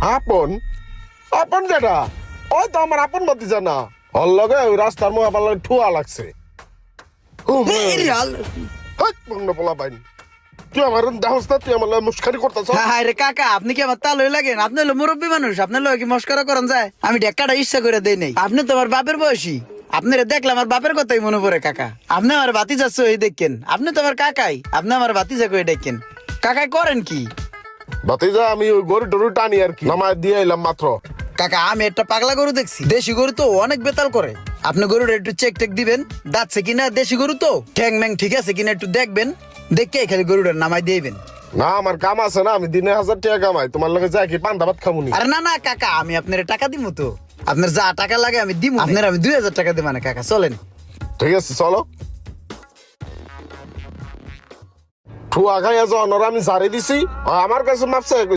আপন আপন কেটা? ওই তো আমার আপন ভাতিজা না, ওর লগে ওই রাস্তার মোহাবাল ঠুয়া লাগছে। পোলা বাইন, তুই আমার দেহস না, তুই আমার মুস্কারি করতেছ। হায় রে কাকা, আপনি কি আমার তালই লাগেন? আপনি হলো মুরব্বী মানুষ, আপনার লোক কি মস্করা করেন যায়? আমি ঢেকাটা ইচ্ছা করে দেই নাই। আপনি তো আমার বাপের বয়সী, আপনারা দেখলে আমার বাপের কথাই মনে পড়ে। কাকা, আপনি আমার ভাতিজা সই দেখেন, আপনি তো আমার কাকাই, আপনি আমার ভাতিজা কই দেখেন। কাকাই করেন কি? ভাতিজা আমি ওই গরু টরু টানি আর কি, নামায় দিয়ে এলাম মাত্র। কাকা, আমি একটা পাগলা গরু দেখছি, দেশি গরু তো অনেক বেতাল করে। আপনি গরুর একটু চেক টেক দিবেন, দাঁতছে কিনা, দেশি গরু তো ঠ্যাং ম্যাং ঠিক আছে কিনা একটু দেখবেন, দেখে খালি গরুটার নামাই দিবেন। না আমার কাম আছে না, আমি দিনে 1000 টাকা কামাই, তোমার লগে যাই কি পান্তা ভাত খামুনি। আরে না না কাকা, আমি আপনার টাকা দিব তো, আপনার যা টাকা লাগে আমি দিব। আপনার আমি 2000 টাকা দিব না কাকা, চলেন। ঠিক আছে চলো। ঠুয়া খাইয়া যাওয়ার আমি সারি দিছি, আমার কাছে মাপছে